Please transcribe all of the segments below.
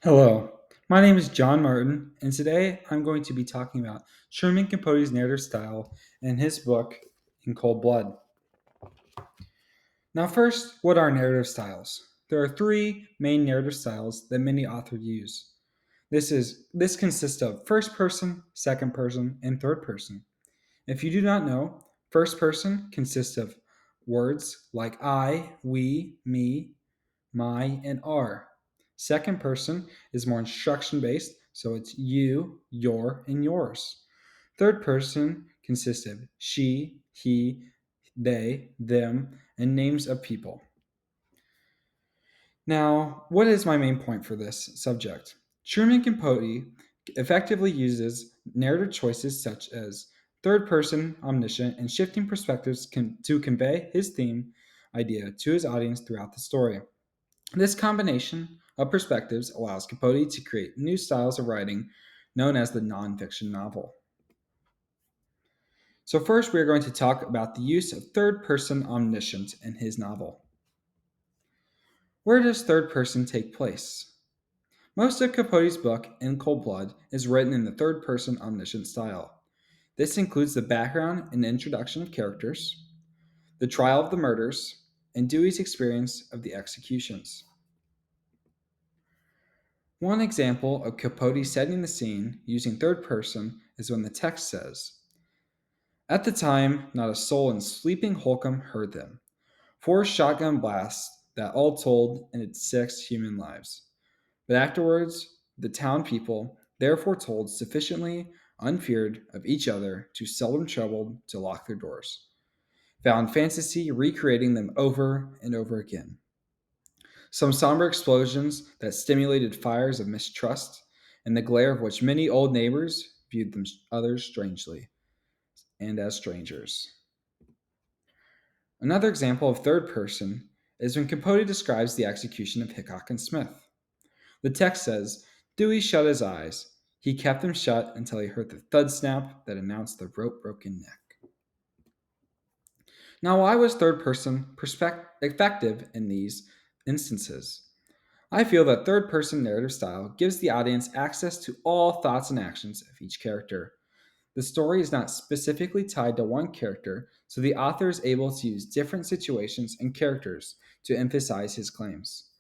Hello, my name is John Martin, and today I'm going to be talking about Truman Capote's narrative style and his book, In Cold Blood. Now, first, what are narrative styles? There are three main narrative styles that many authors use. This consists of first person, second person, and third person. If you do not know, first person consists of words like I, we, me, my, and our. Second person is more instruction based, so it's you, your, and yours. Third person consists of she, he, they, them, and names of people. Now, what is my main point for this subject? Truman Capote effectively uses narrative choices such as third person, omniscient, and shifting perspectives to convey his theme idea to his audience throughout the story. This combination of perspectives allows Capote to create new styles of writing known as the nonfiction novel. So, first, we are going to talk about the use of third person omniscience in his novel. Where does third person take place? Most of Capote's book, In Cold Blood, is written in the third person omniscient style. This includes the background and introduction of characters, the trial of the murders, and Dewey's experience of the executions. One example of Capote setting the scene using third person is when the text says, "At the time, not a soul in sleeping Holcomb heard them. 4 shotgun blasts that all told ended 6 human lives. But afterwards, the town people therefore told sufficiently unfeared of each other too seldom troubled to lock their doors. Found fantasy recreating them over and over again. Some somber explosions that stimulated fires of mistrust, and the glare of which many old neighbors viewed them others strangely and as strangers." Another example of third person is when Capote describes the execution of Hickok and Smith. The text says, "Dewey shut his eyes. He kept them shut until he heard the thud snap that announced the rope broken neck." Now, why was third person effective in these instances? I feel that third person narrative style gives the audience access to all thoughts and actions of each character. The story is not specifically tied to one character, so the author is able to use different situations and characters to emphasize his claims.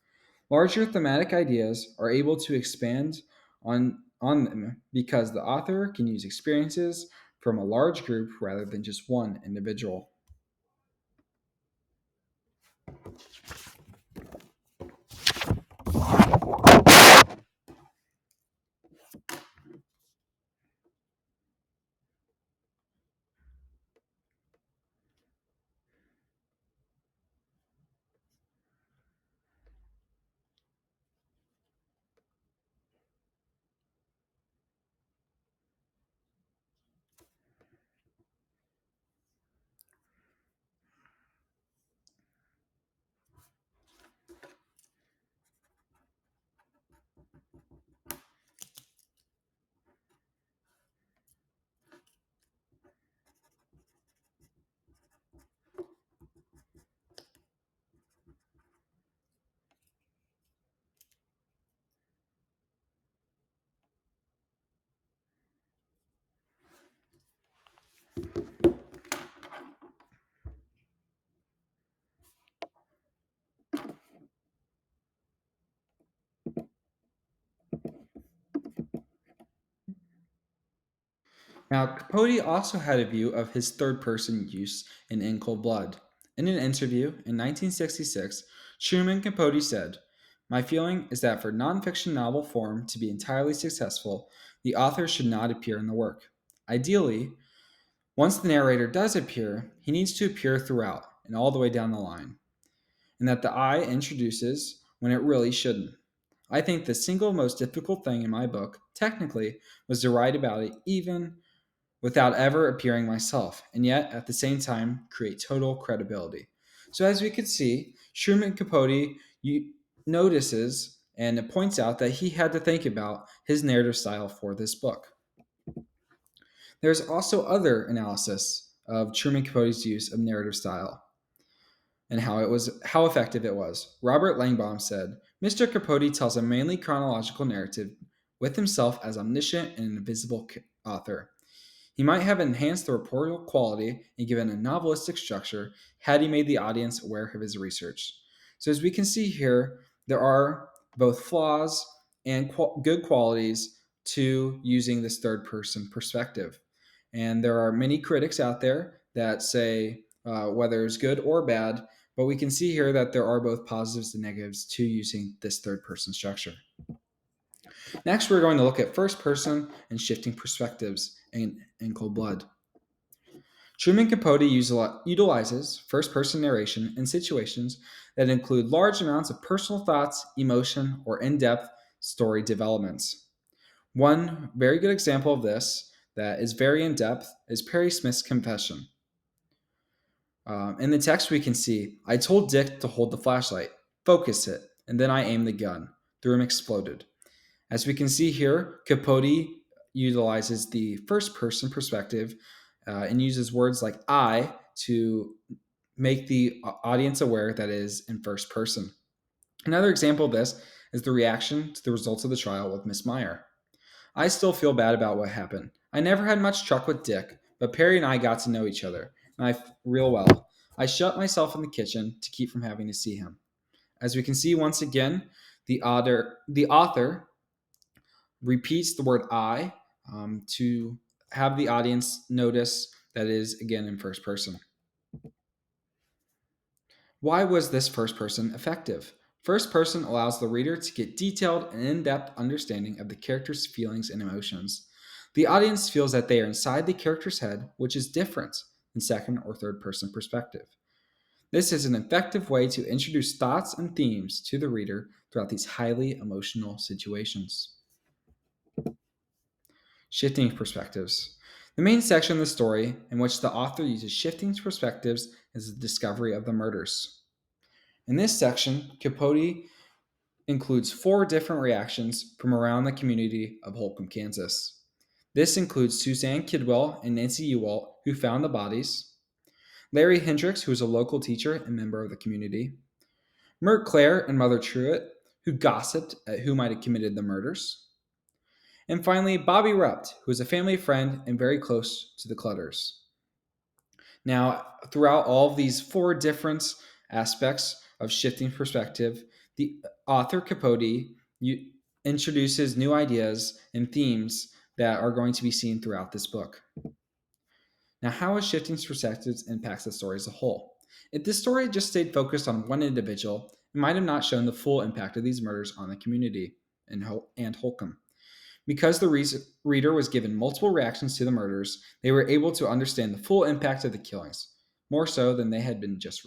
Larger thematic ideas are able to expand on them because the author can use experiences from a large group rather than just one individual. Now, Capote also had a view of his third person use in Cold Blood. In an interview in 1966, Truman Capote said, "My feeling is that for nonfiction novel form to be entirely successful, the author should not appear in the work. Ideally, once the narrator does appear, he needs to appear throughout and all the way down the line, and that the I introduces when it really shouldn't. I think the single most difficult thing in my book, technically, was to write about it even without ever appearing myself, and yet at the same time create total credibility." So as we could see, Truman Capote notices and points out that he had to think about his narrative style for this book. There's also other analysis of Truman Capote's use of narrative style and how effective it was. Robert Langbaum said, Mr. Capote tells a mainly chronological narrative with himself as omniscient and invisible author. He might have enhanced the reportable quality and given a novelistic structure had he made the audience aware of his research. So, as we can see here, there are both flaws and good qualities to using this third person perspective. And there are many critics out there that say whether it's good or bad, but we can see here that there are both positives and negatives to using this third person structure. Next, we're going to look at first person and shifting perspectives in Cold Blood. Truman Capote utilizes first person narration in situations that include large amounts of personal thoughts, emotion, or in depth story developments. One very good example of this that is very in depth is Perry Smith's confession. In the text, we can see I told Dick to hold the flashlight, focus it, and then I aimed the gun. The room exploded. As we can see here, Capote utilizes the first person perspective and uses words like I to make the audience aware that it is in first person. Another example of this is the reaction to the results of the trial with Miss Meyer. I still feel bad about what happened. I never had much truck with Dick, but Perry and I got to know each other, real well. I shut myself in the kitchen to keep from having to see him. As we can see once again, the author repeats the word I to have the audience notice that it is again in first person. Why was this first person effective? First person allows the reader to get detailed and in depth understanding of the character's feelings and emotions. The audience feels that they are inside the character's head, which is different than second or third person perspective. This is an effective way to introduce thoughts and themes to the reader throughout these highly emotional situations. Shifting perspectives. The main section of the story in which the author uses shifting perspectives is the discovery of the murders. In this section, Capote includes 4 different reactions from around the community of Holcomb, Kansas. This includes Suzanne Kidwell and Nancy Ewalt, who found the bodies, Larry Hendricks, who is a local teacher and member of the community, Mert Clare and Mother Truitt, who gossiped at who might have committed the murders, and finally, Bobby Rupt, who is a family friend and very close to the Clutters. Now, throughout all of these 4 different aspects of shifting perspective, the author Capote introduces new ideas and themes that are going to be seen throughout this book. Now, how has shifting perspectives impacts the story as a whole? If this story just stayed focused on one individual, it might have not shown the full impact of these murders on the community and Holcomb. Because the reader was given multiple reactions to the murders, they were able to understand the full impact of the killings, more so than they had been just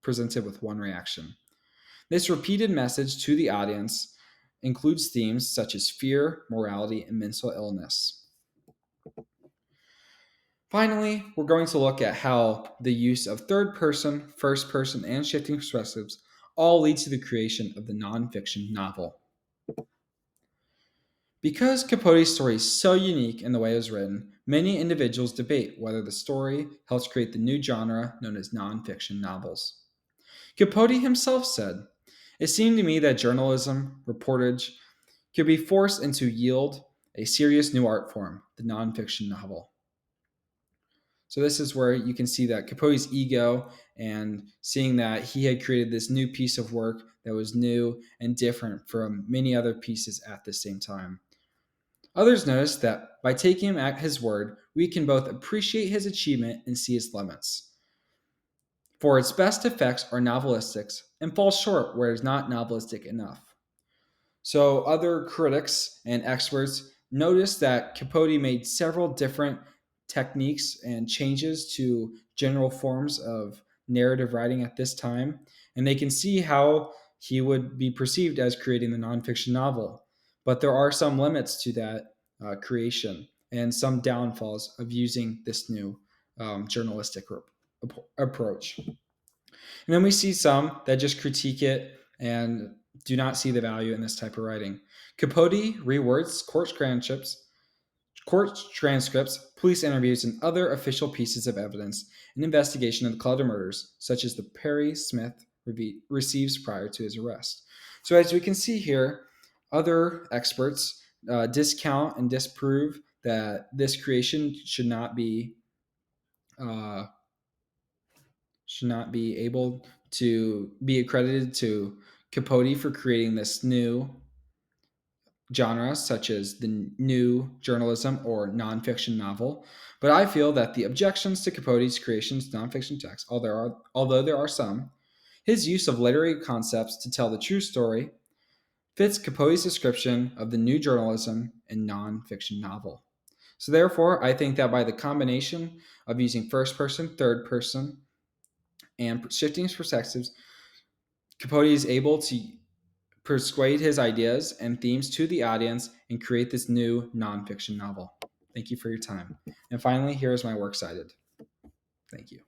presented with one reaction. This repeated message to the audience includes themes such as fear, morality, and mental illness. Finally, we're going to look at how the use of third person, first person, and shifting perspectives all lead to the creation of the nonfiction novel. Because Capote's story is so unique in the way it was written, many individuals debate whether the story helps create the new genre known as nonfiction novels. Capote himself said, "It seemed to me that journalism, reportage, could be forced into yield a serious new art form, the nonfiction novel." So this is where you can see that Capote's ego and seeing that he had created this new piece of work that was new and different from many other pieces at the same time. Others notice that by taking him at his word, we can both appreciate his achievement and see his limits. For its best effects are novelistic and fall short where it is not novelistic enough. So other critics and experts noticed that Capote made several different techniques and changes to general forms of narrative writing at this time, and they can see how he would be perceived as creating the nonfiction novel. But there are some limits to that creation and some downfalls of using this new journalistic approach. And then we see some that just critique it and do not see the value in this type of writing. Capote rewords court transcripts, police interviews, and other official pieces of evidence in investigation of the Clutter murders, such as the Perry Smith receives prior to his arrest. So, as we can see here, other experts discount and disprove that this creation uh, should not be able to be accredited to Capote for creating this new genre, such as the new journalism or nonfiction novel. But I feel that the objections to Capote's creation's nonfiction text, although there are some, his use of literary concepts to tell the true story fits Capote's description of the new journalism and nonfiction novel. So, therefore, I think that by the combination of using first person, third person, and shifting perspectives, Capote is able to persuade his ideas and themes to the audience and create this new nonfiction novel. Thank you for your time. And finally, here is my works cited. Thank you.